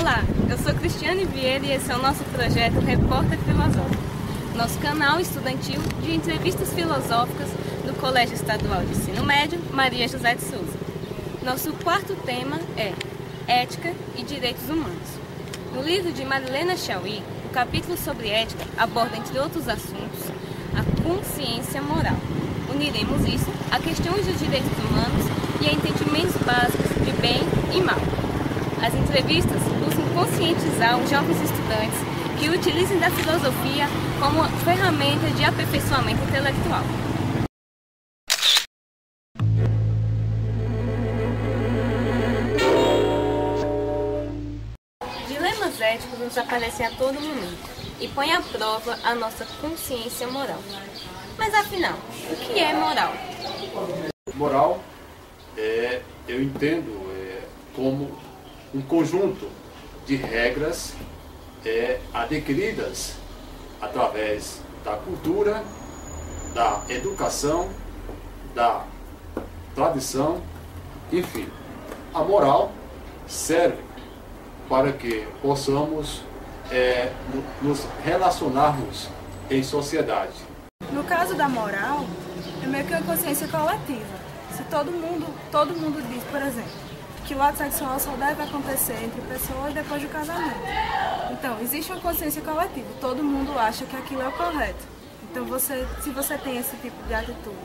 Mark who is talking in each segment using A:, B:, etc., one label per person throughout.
A: Olá, eu sou Cristiane Vieira e esse é o nosso projeto Repórter Filosófico, nosso canal estudantil de entrevistas filosóficas do Colégio Estadual de Ensino Médio Maria José de Souza. Nosso quarto tema é Ética e Direitos Humanos. No livro de Marilena Chauí, o capítulo sobre ética aborda, entre outros assuntos, a consciência moral. Uniremos isso a questões dos direitos humanos e a entendimentos básicos de bem e mal. As entrevistas buscam conscientizar os jovens estudantes que utilizem da filosofia como ferramenta de aperfeiçoamento intelectual. Dilemas éticos nos aparecem a todo momento e põem à prova a nossa consciência moral. Mas afinal, o que é moral?
B: Moral eu entendo como um conjunto de regras adquiridas através da cultura, da educação, da tradição, enfim. A moral serve para que possamos nos relacionarmos em sociedade.
C: No caso da moral, é meio que uma consciência coletiva. Se todo mundo diz, por exemplo, que o ato sexual só deve acontecer entre pessoas depois do casamento. Então, existe uma consciência coletiva. Todo mundo acha que aquilo é o correto. Então, se você tem esse tipo de atitude,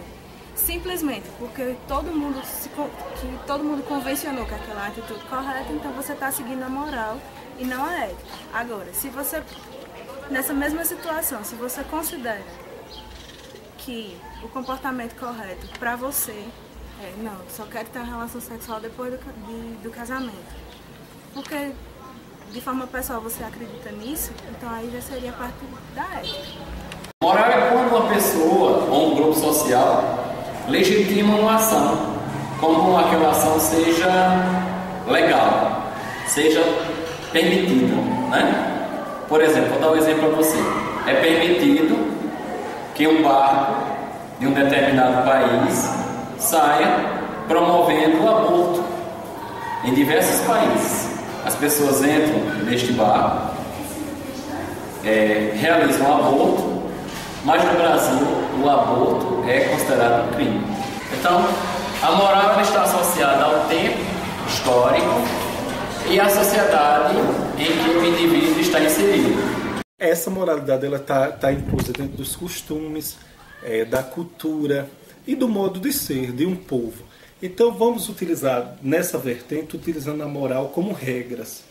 C: simplesmente porque todo mundo convencionou que aquela é a atitude correta, então você está seguindo a moral e não a ética. Agora, se você, nessa mesma situação, se você considera que o comportamento correto para você não, só quero ter uma relação sexual depois do casamento, porque de forma pessoal você acredita nisso, então aí já seria parte da ética.
D: Moral é quando uma pessoa ou um grupo social legitima uma ação, como aquela ação seja legal, seja permitida, né? Por exemplo, vou dar um exemplo para você. É permitido que um barco de um determinado país saia promovendo o aborto em diversos países. As pessoas entram neste barco, realizam o aborto, mas no Brasil o aborto é considerado um crime. Então, a moral ela está associada ao tempo histórico e à sociedade em que o indivíduo está inserido.
E: Essa moralidade ela está inclusa dentro dos costumes, da cultura e do modo de ser de um povo. Então vamos utilizar nessa vertente, utilizando a moral como regras,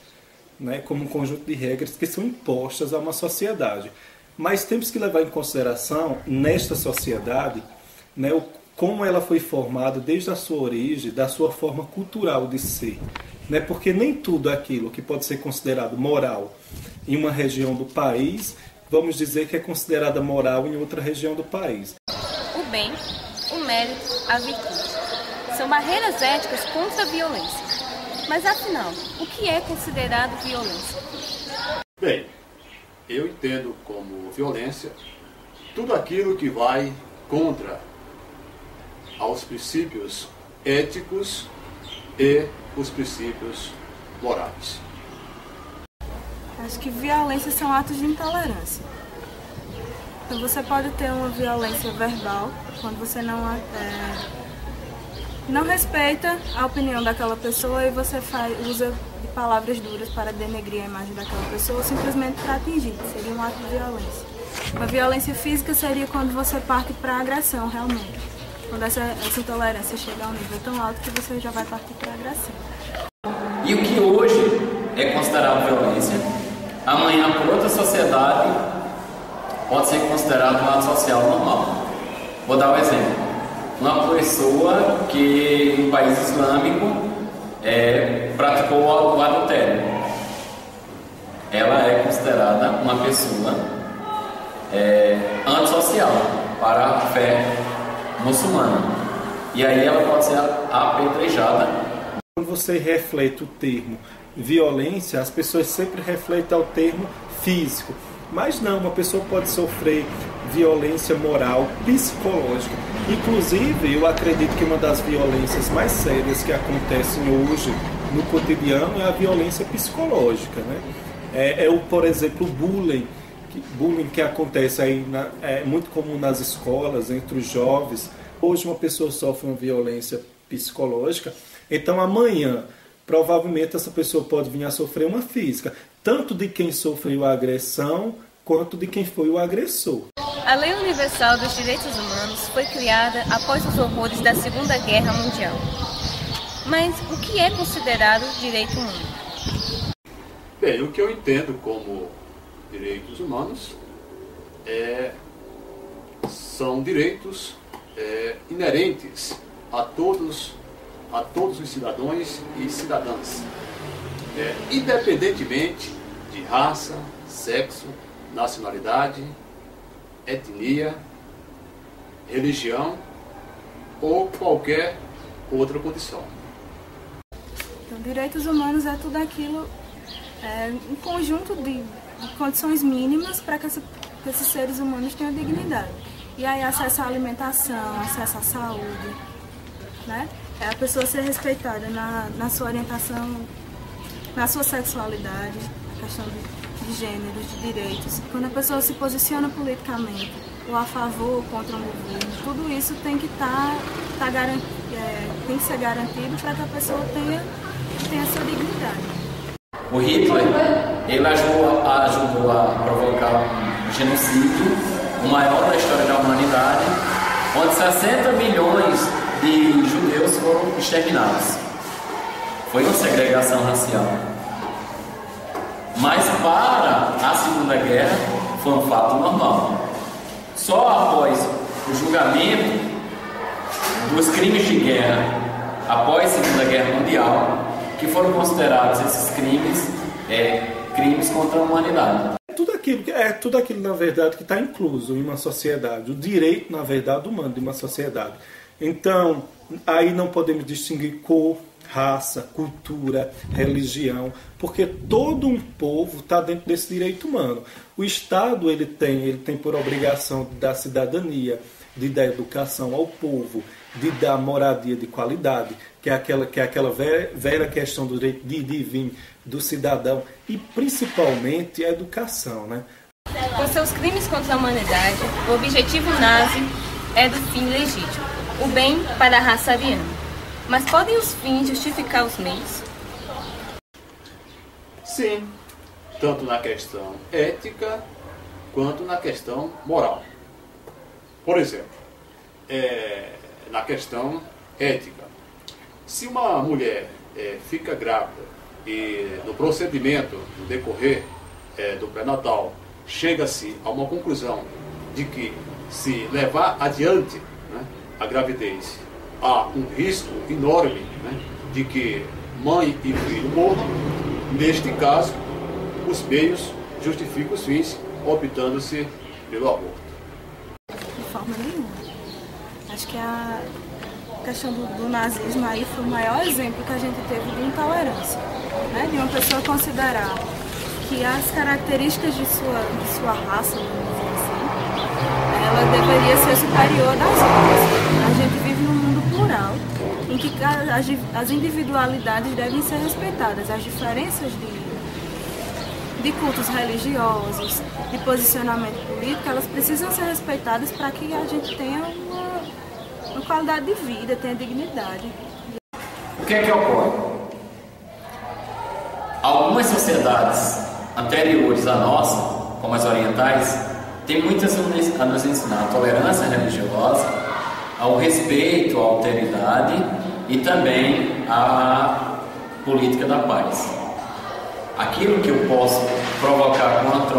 E: né, como um conjunto de regras que são impostas a uma sociedade. Mas temos que levar em consideração, nesta sociedade, né, como ela foi formada desde a sua origem, da sua forma cultural de ser. Né, porque nem tudo aquilo que pode ser considerado moral em uma região do país, vamos dizer que é considerada moral em outra região do país.
A: O bem, o mérito, a virtude são barreiras éticas contra a violência. Mas afinal, o que é considerado violência?
B: Bem, eu entendo como violência tudo aquilo que vai contra aos princípios éticos e os princípios morais.
C: Acho que violência são atos de intolerância. Então você pode ter uma violência verbal, quando você não respeita a opinião daquela pessoa e você usa de palavras duras para denegrir a imagem daquela pessoa, simplesmente para atingir. Seria um ato de violência. Uma violência física seria quando você parte para a agressão, realmente. Quando essa intolerância chega a um nível tão alto que você já vai partir para a agressão.
D: E o que hoje é considerado violência, amanhã por outra sociedade pode ser considerado um ato social normal. Vou dar um exemplo. Uma pessoa que no país islâmico praticou o adultério. Ela é considerada uma pessoa antissocial para a fé muçulmana. E aí ela pode ser apedrejada.
E: Quando você reflete o termo violência, as pessoas sempre refletem ao termo físico. Mas não, uma pessoa pode sofrer violência moral, psicológica. Inclusive, eu acredito que uma das violências mais sérias que acontecem hoje no cotidiano é a violência psicológica, né? Por exemplo, o bullying que acontece aí, muito comum nas escolas, entre os jovens. Hoje uma pessoa sofre uma violência psicológica, então amanhã provavelmente essa pessoa pode vir a sofrer uma física, tanto de quem sofreu a agressão quanto de quem foi o agressor.
A: A Lei Universal dos Direitos Humanos foi criada após os horrores da Segunda Guerra Mundial. Mas o que é considerado direito humano?
B: Bem, o que eu entendo como direitos humanos são direitos inerentes a todos os cidadãos e cidadãs, independentemente de raça, sexo, nacionalidade, etnia, religião ou qualquer outra condição.
C: Então, direitos humanos é tudo aquilo, um conjunto de condições mínimas para que esses seres humanos tenham dignidade. E aí acesso à alimentação, acesso à saúde, né? É a pessoa ser respeitada na sua orientação, na sua sexualidade, a questão de gênero, de direitos. Quando a pessoa se posiciona politicamente, ou a favor ou contra um governo, tudo isso tem que tem que ser garantido para que a pessoa tenha sua dignidade.
D: O Hitler, ele ajudou a provocar um genocídio, o maior da história da humanidade, onde 60 milhões de judeus foram exterminados. Foi uma segregação racial. Mas para a Segunda Guerra foi um fato normal. Só após o julgamento dos crimes de guerra, após a Segunda Guerra Mundial, que foram considerados esses crimes crimes contra a humanidade.
E: Tudo aquilo, na verdade, que está incluso em uma sociedade. O direito, na verdade, humano de uma sociedade. Então, aí não podemos distinguir cor, raça, cultura, religião, porque todo um povo está dentro desse direito humano. O Estado ele tem por obrigação de dar cidadania, de dar educação ao povo, de dar moradia de qualidade, que é aquela velha questão do direito de vir do cidadão, e principalmente a educação, né?
A: Com seus crimes contra a humanidade, o objetivo nazi é do fim legítimo, o bem para a raça ariana. Mas podem os fins justificar os meios?
B: Sim, tanto na questão ética quanto na questão moral. Por exemplo, na questão ética, se uma mulher fica grávida e no procedimento, no decorrer do pré-natal, chega-se a uma conclusão de que se levar adiante, né, a gravidez, há um risco enorme, né, de que mãe e filho morram, neste caso, os meios justificam os fins, optando-se pelo aborto.
C: De forma nenhuma. Acho que a questão do nazismo aí foi o maior exemplo que a gente teve de intolerância, né? De uma pessoa considerar que as características de sua raça, vamos dizer assim, ela deveria ser superior das outras. A gente vive num mundo plural, em que as individualidades devem ser respeitadas, as diferenças de cultos religiosos, de posicionamento político, elas precisam ser respeitadas para que a gente tenha uma qualidade de vida, tenha dignidade.
D: O que é que ocorre? Algumas sociedades anteriores à nossa, como as orientais, têm muitas a nos ensinar a tolerância religiosa, ao respeito, à alteridade e também à política da paz. Aquilo que eu posso provocar contra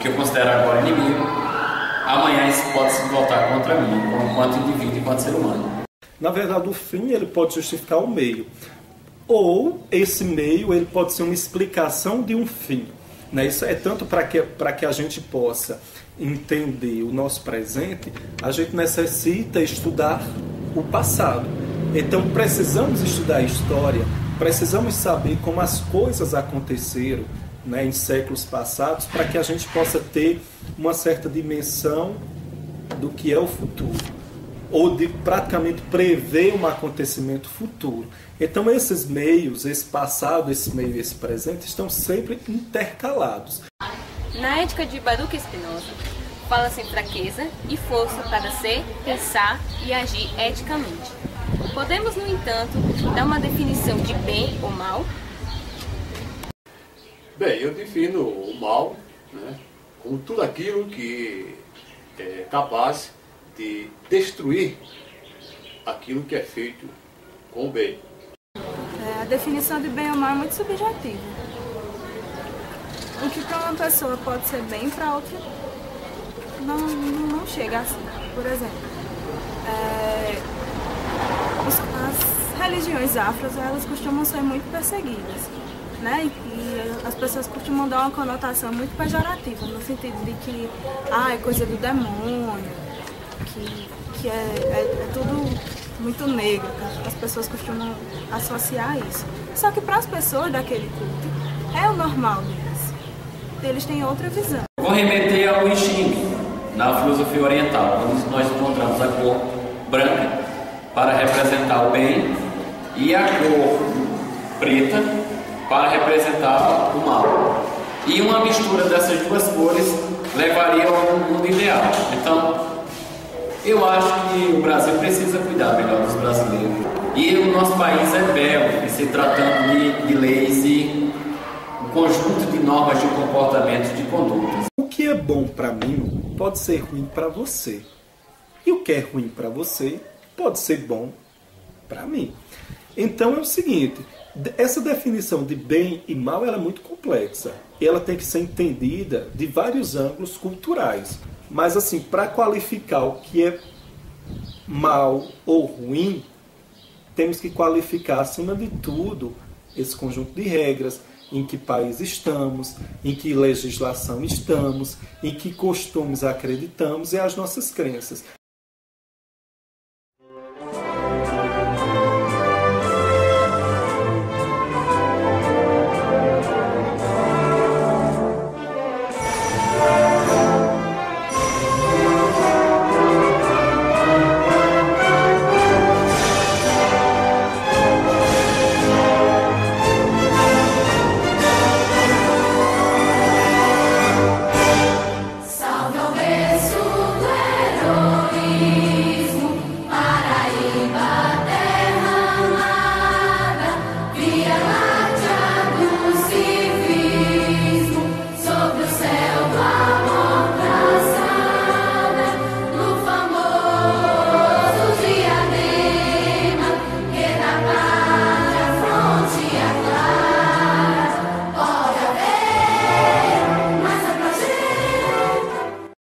D: que eu considero agora inimigo, amanhã isso pode se voltar contra mim, enquanto indivíduo, enquanto ser humano.
E: Na verdade, o fim ele pode justificar o meio. Ou esse meio ele pode ser uma explicação de um fim. Né? Isso é tanto para que a gente possa entender o nosso presente, a gente necessita estudar o passado. Então precisamos estudar a história, precisamos saber como as coisas aconteceram, né, em séculos passados, para que a gente possa ter uma certa dimensão do que é o futuro. ou de praticamente prever um acontecimento futuro. Então esses meios, esse passado, esse meio e esse presente estão sempre intercalados.
A: Na ética de Baruch Spinoza, fala-se em fraqueza e força para ser, pensar e agir eticamente. Podemos, no entanto, dar uma definição de bem ou mal?
B: Bem, eu defino o mal, né, como tudo aquilo que é capaz de destruir aquilo que é feito com o bem.
C: A definição de bem ou mal é muito subjetiva. O que para uma pessoa pode ser bem, para outra não chega assim. Por exemplo, as religiões afros, elas costumam ser muito perseguidas, né? E as pessoas costumam dar uma conotação muito pejorativa, no sentido de que é coisa do demônio, que é tudo muito negro. As pessoas costumam associar isso. Só que para as pessoas daquele culto, é o normal deles. Eles têm outra visão.
D: Vou remeter ao I Ching, na filosofia oriental, onde nós encontramos a cor branca para representar o bem e a cor preta para representar o mal. E uma mistura dessas duas cores levaria ao mundo ideal. Então, eu acho que o Brasil precisa cuidar melhor dos brasileiros. E o nosso país é belo em se tratando de leis e um conjunto de normas de comportamento, de condutas.
E: O que é bom para mim pode ser ruim para você. E o que é ruim para você pode ser bom para mim. Então é o seguinte, essa definição de bem e mal ela é muito complexa. E ela tem que ser entendida de vários ângulos culturais. Mas assim, para qualificar o que é mal ou ruim, temos que qualificar, acima de tudo, esse conjunto de regras, em que país estamos, em que legislação estamos, em que costumes acreditamos e as nossas crenças.